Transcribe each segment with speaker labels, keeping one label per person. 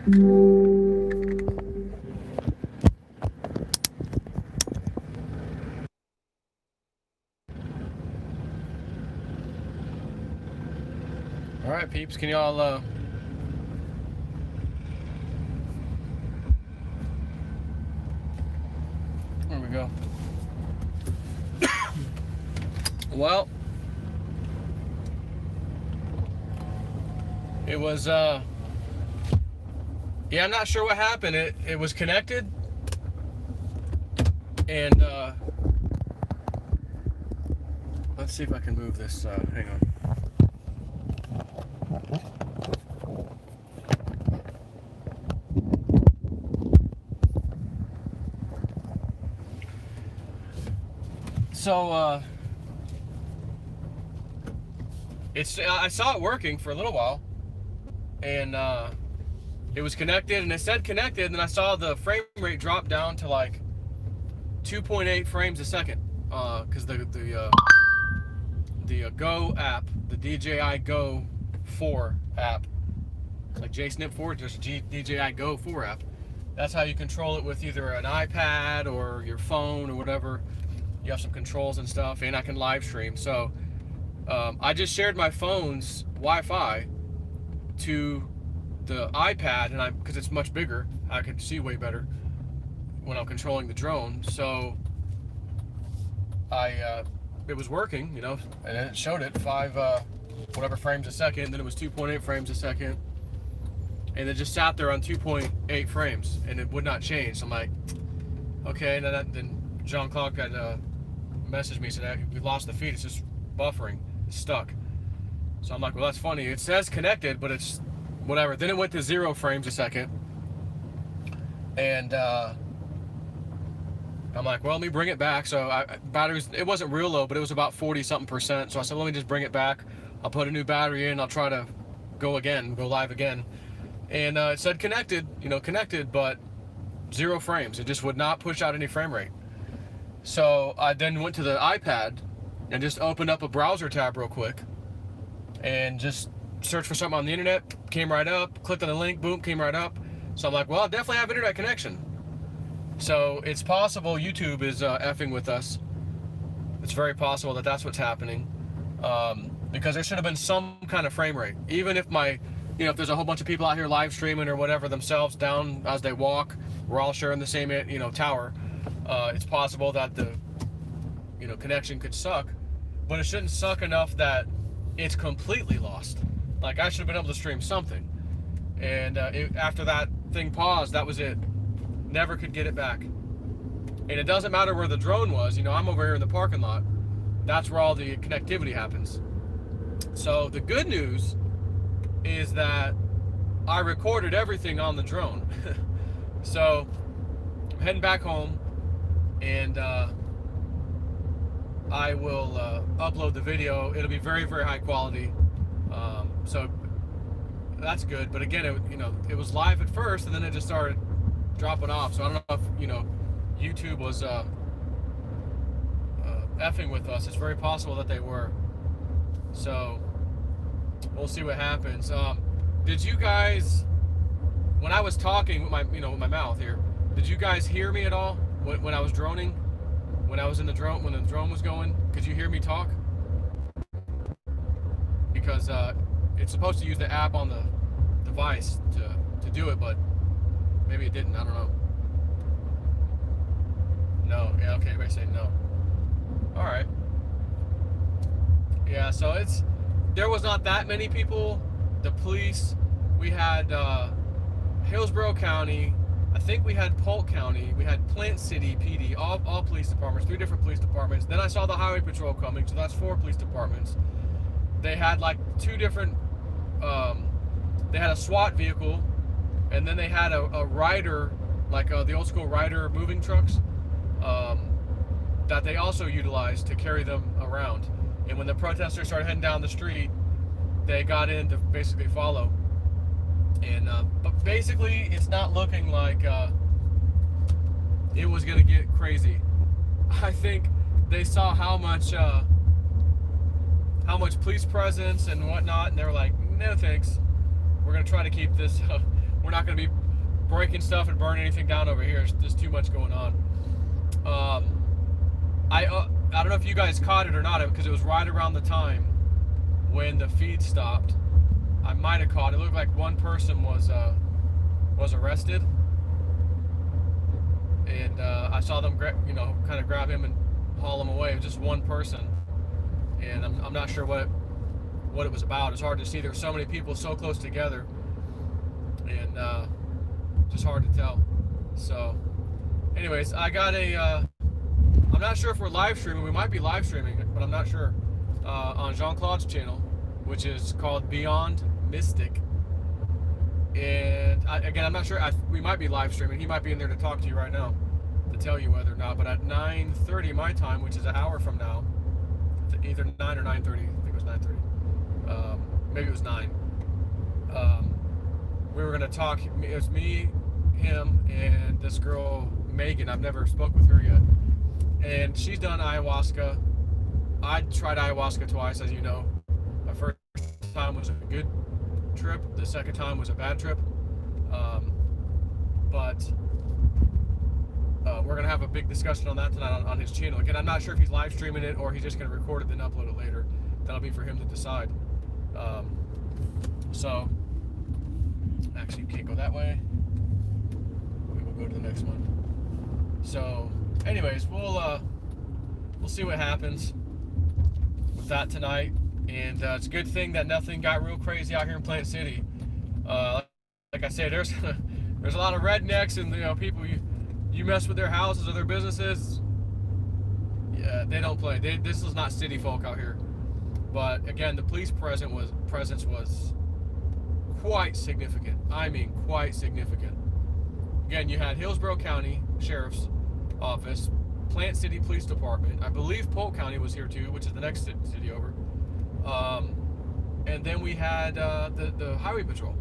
Speaker 1: All right, peeps, can y'all there we go. Well, it was yeah, I'm not sure what happened. It was connected, and let's see if I can move this. Hang on. So I saw it working for a little while, and it was connected, and it said connected, and then I saw the frame rate drop down to like 2.8 frames a second, because the Go app, the DJI Go 4 app, like JSNP 4, just DJI Go 4 app. That's how you control it with either an iPad or your phone or whatever. You have some controls and stuff, and I can live stream. So I just shared my phone's Wi-Fi to the iPad, and because it's much bigger, I can see way better when I'm controlling the drone. So it was working, you know, and it showed it 5 whatever frames a second, and then it was 2.8 frames a second, and it just sat there on 2.8 frames, and it would not change. So I'm like, okay, and then Jean-Claude had messaged me, said, we lost the feed, it's just buffering, it's stuck. So I'm like, well, that's funny, it says connected, but it's whatever. Then it went to 0 frames a second, and I'm like, well, let me bring it back. So batteries, it wasn't real low, but it was about 40-something%. So I said, let me just bring it back. I'll put a new battery in. I'll try to go live again. And it said connected, but 0 frames. It just would not push out any frame rate. So I then went to the iPad and just opened up a browser tab real quick and just searched for something on the internet. Came right up, clicked on the link, boom, came right up. So I'm like, well, I definitely have internet connection. So it's possible YouTube is effing with us. It's very possible that that's what's happening, because there should have been some kind of frame rate. Even if if there's a whole bunch of people out here live streaming or whatever themselves down as they walk, we're all sharing the same tower. It's possible that the connection could suck, but it shouldn't suck enough that it's completely lost. Like, I should have been able to stream something, and after that thing paused, that was it. Never could get it back. And it doesn't matter where the drone was. I'm over here in the parking lot. That's where all the connectivity happens. So the good news is that I recorded everything on the drone. So I'm heading back home, and I will upload the video. It'll be very, very high quality. So that's good. But again, it was live at first, and then it just started dropping off. So I don't know if YouTube was effing with us. It's very possible that they were. So we'll see what happens. Did you guys, when I was talking with my with my mouth here, did you guys hear me at all when I was droning? When I was in the drone, when the drone was going, could you hear me talk? Because it's supposed to use the app on the device to do it, but maybe it didn't. I don't know. No. Yeah. Okay. Everybody say no. All right. Yeah. So there was not that many people. The police. We had Hillsborough County. I think we had Polk County. We had Plant City PD. All police departments. 3 different police departments. Then I saw the Highway Patrol coming. So that's 4 police departments. They had like 2 different. They had a SWAT vehicle. And then they had a rider, like the old school rider moving trucks, that they also utilized to carry them around. And when the protesters started heading down the street, they got in to basically follow. And but basically, it's not looking like it was gonna get crazy. I think they saw how much police presence and whatnot, and they were like, no thanks. We're gonna try to keep this we're not going to be breaking stuff and burning anything down over here. There's too much going on. I don't know if you guys caught it or not, because it was right around the time when the feed stopped. I might have caught it. It looked like one person was arrested, and I saw them, kind of grab him and haul him away. It was just one person, and I'm not sure what it was about. It's hard to see. There were so many people so close together, and just hard to tell. So, anyways, I got I'm not sure if we're live streaming. We might be live streaming, but I'm not sure. On Jean-Claude's channel, which is called Beyond Mystic. And again, I'm not sure. We might be live streaming. He might be in there to talk to you right now to tell you whether or not. But at 9:30 my time, which is an hour from now, either 9 or 9:30. I think it was 9:30. Maybe it was 9. We were going to talk. It was me, him, and this girl, Megan. I've never spoke with her yet. And she's done ayahuasca. I tried ayahuasca twice, as you know. My first time was a good trip. The second time was a bad trip. But we're going to have a big discussion on that tonight on his channel. Again, I'm not sure if he's live streaming it or he's just going to record it and upload it later. That'll be for him to decide. So, actually, you can't go that way. We will go to the next one. So, anyways, we'll see what happens with that tonight. And it's a good thing that nothing got real crazy out here in Plant City. Like I said, there's a lot of rednecks and people you mess with their houses or their businesses. Yeah, they don't play. This is not city folk out here. But again, the police presence was quite significant. I mean, quite significant. Again, you had Hillsborough County Sheriff's Office, Plant City Police Department. I believe Polk County was here too, which is the next city over. And then we had the Highway Patrol.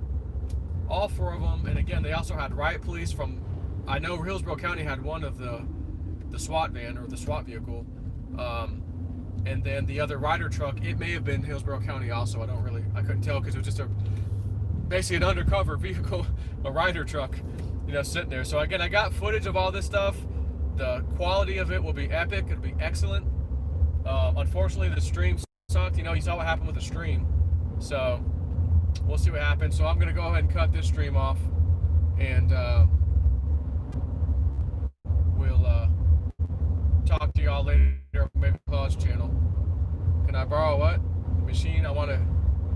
Speaker 1: All 4 of them. And again, they also had riot police from, I know Hillsborough County had one of the SWAT van or the SWAT vehicle. And then the other Ryder truck, it may have been Hillsborough County also. I couldn't tell because it was just basically an undercover vehicle, a Ryder truck, sitting there. So again, I got footage of all this stuff. The quality of it will be epic. It'll be excellent. Unfortunately, the stream sucked. You saw what happened with the stream. So we'll see what happens. So I'm going to go ahead and cut this stream off. And we'll talk to y'all later on maybe Claude's channel. Can I borrow what? Machine? I want to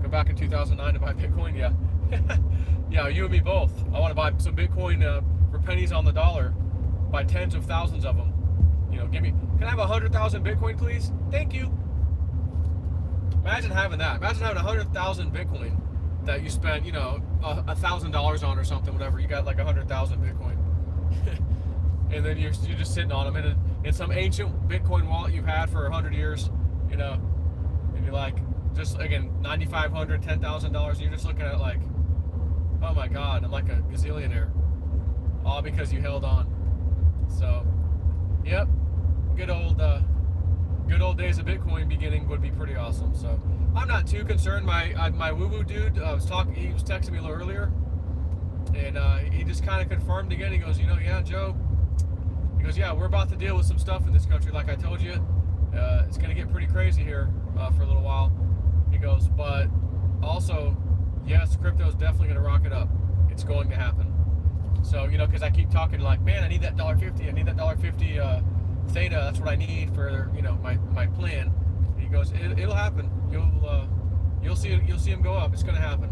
Speaker 1: go back in 2009 to buy Bitcoin? Yeah. Yeah, you and me both. I want to buy some Bitcoin for pennies on the dollar. Buy tens of thousands of them. Can I have 100,000 Bitcoin, please? Thank you. Imagine having that. Imagine having 100,000 Bitcoin that you spent, $1,000 on or something, whatever. You got like 100,000 Bitcoin. And then you're just sitting on them in some ancient Bitcoin wallet you've had for 100 years, and you're like, just again, $9,500, $10,000. You're just looking at it like, oh my God, I'm like a gazillionaire. All because you held on. So, yep, good old days of Bitcoin beginning would be pretty awesome. So, I'm not too concerned. My woo-woo dude he was texting me a little earlier, and he just kind of confirmed again. He goes, yeah, Joe. He goes, yeah, we're about to deal with some stuff in this country, like I told you. It's going to get pretty crazy here for a little while. He goes, but also, yes, crypto is definitely going to rocket up. It's going to happen. So, because I keep talking like, man, I need that $1.50. I need that $1.50 theta. That's what I need for, my plan. And he goes, it'll happen. You'll see him go up. It's going to happen.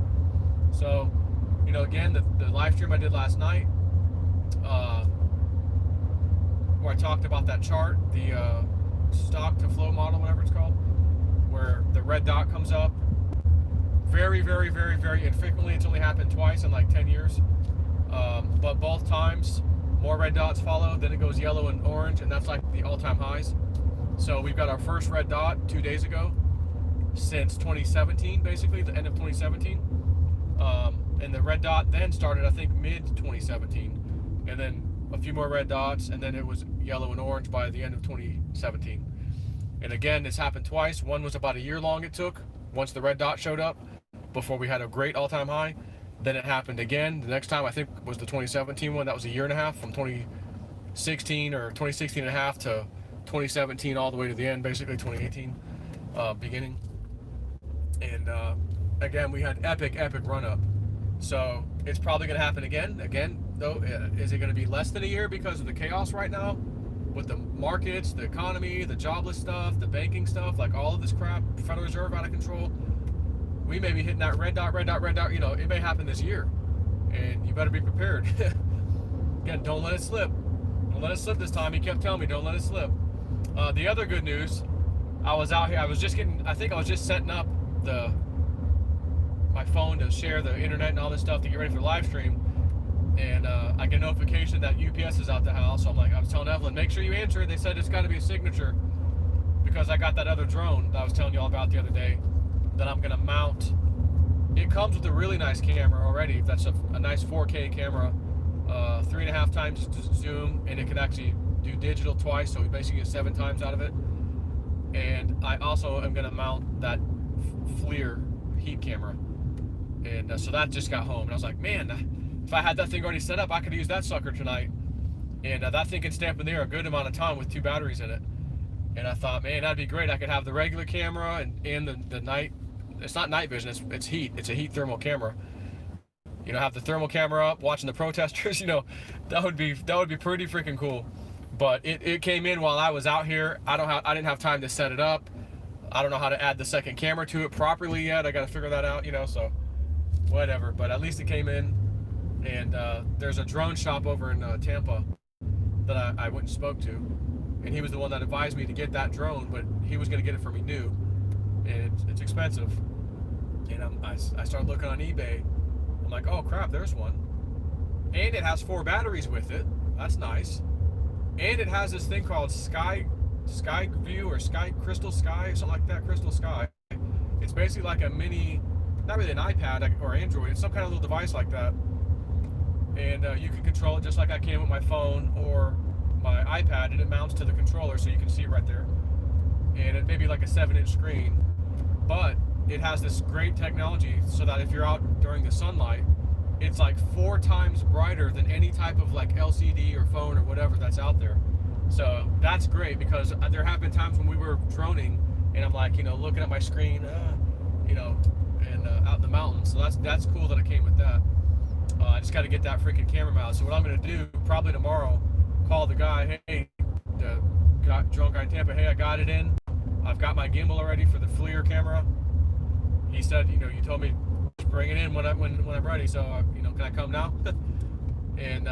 Speaker 1: So, again, the live stream I did last night, where I talked about that chart, the stock to flow model, whatever it's called, where the red dot comes up. Very, very, very, very infrequently. It's only happened twice in like 10 years. But both times, more red dots follow, then it goes yellow and orange, and that's like the all-time highs. So we've got our first red dot 2 days ago since 2017, basically, the end of 2017. And the red dot then started, I think, mid-2017. And then a few more red dots, and then it was yellow and orange by the end of 2017. And again, this happened twice. One was about a year long it took, once the red dot showed up, before we had a great all-time high. Then it happened again. The next time I think was the 2017 one. That was a year and a half, from 2016 or 2016 and a half to 2017 all the way to the end, basically 2018 beginning. And again, we had epic run up. So it's probably going to happen again. Again, though, is it going to be less than a year because of the chaos right now with the markets, the economy, the jobless stuff, the banking stuff, like all of this crap, Federal Reserve out of control? We may be hitting that red dot. You know, it may happen this year, and you better be prepared. Again, don't let it slip. Don't let it slip this time. He kept telling me, don't let it slip. The other good news, I was out here. I think I was just setting up my phone to share the internet and all this stuff to get ready for the live stream, and I get a notification that UPS is out the house. So I was telling Evelyn, make sure you answer it. They said it's got to be a signature, because I got that other drone that I was telling you all about the other day that I'm gonna mount. It comes with a really nice camera already. That's a nice 4K camera, 3.5 times zoom, and it can actually do digital twice, so we basically get 7 times out of it. And I also am gonna mount that FLIR heat camera, and so that just got home, and I was like, man, if I had that thing already set up, I could use that sucker tonight. And that thing can stay up in there a good amount of time with 2 batteries in it. And I thought, man, that'd be great. I could have the regular camera and the night. It's not night vision. It's heat. It's a heat thermal camera. You know, have the thermal camera up, watching the protesters. You know, that would be pretty freaking cool. But it came in while I was out here. I didn't have time to set it up. I don't know how to add the second camera to it properly yet. I got to figure that out. You know, so whatever. But at least it came in. And there's a drone shop over in Tampa that I went and spoke to, and he was the one that advised me to get that drone, but he was going to get it for me new, and it's expensive. And I started looking on eBay. I'm like, oh crap, there's one, and it has 4 batteries with it. That's nice. And it has this thing called Sky View or Crystal Sky, something like that. Crystal Sky. It's basically like a mini, not really an iPad or Android. It's some kind of little device like that. And you can control it just like I can with my phone or my iPad, and it mounts to the controller, so you can see it right there. And it may be like a 7-inch screen, but it has this great technology so that if you're out during the sunlight, it's like 4 times brighter than any type of like LCD or phone or whatever that's out there. So that's great, because there have been times when we were droning and I'm like, you know, looking at my screen, you know, and out in the mountains. So that's cool that it came with that. I just got to get that freaking camera mounted. So what I'm going to do, probably tomorrow, call the guy, hey, the drone guy in Tampa, hey, I got it in. I've got my gimbal already for the FLIR camera. He said, you know, you told me to bring it in when I'm ready. So, you know, can I come now? And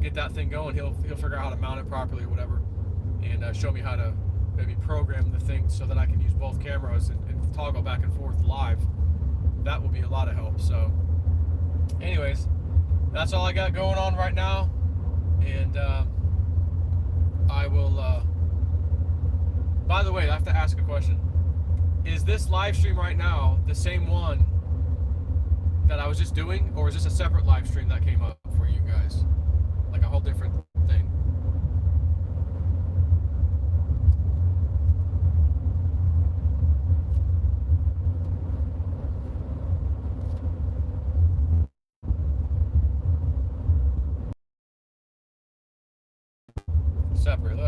Speaker 1: get that thing going. He'll figure out how to mount it properly or whatever, and show me how to maybe program the thing so that I can use both cameras and toggle back and forth live. That will be a lot of help. So anyways, that's all I got going on right now, and I will by the way, I have to ask a question. Is this live stream right now the same one that I was just doing, or is this a separate live stream that came up for you guys, like a whole different thing?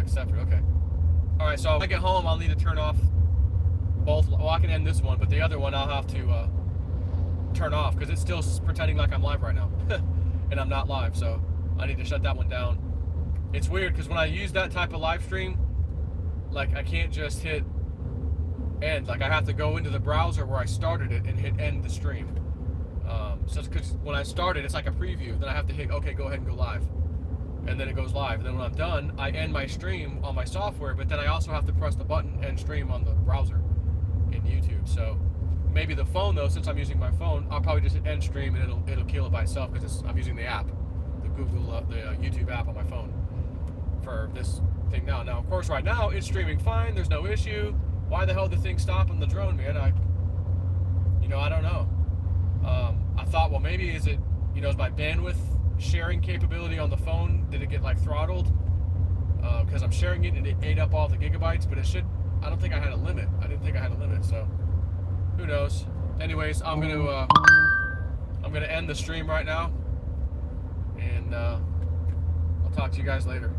Speaker 1: Separate, okay. All right, so when I get home, I'll need to turn off both. Well, I can end this one, but the other one I'll have to turn off, because it's still pretending like I'm live right now, and I'm not live. So I need to shut that one down. It's weird, because when I use that type of live stream, like I can't just hit end. Like I have to go into the browser where I started it and hit end the stream. So because when I started, it's like a preview. Then I have to hit okay, go ahead and go live. And then it goes live. And then when I'm done, I end my stream on my software, but then I also have to press the button end stream on the browser in YouTube. So maybe the phone, though, since I'm using my phone, I'll probably just hit end stream and it'll kill it by itself, because I'm using the app, the Google, the YouTube app on my phone for this thing now. Now, of course, right now it's streaming fine. There's no issue. Why the hell did the thing stop on the drone, man? I don't know. I thought, well, maybe is my bandwidth sharing capability on the phone, did it get like throttled? Because I'm sharing it and it ate up all the gigabytes, but I don't think I had a limit. I didn't think I had a limit, so who knows? Anyways, I'm gonna I'm going to end the stream right now, and I'll talk to you guys later.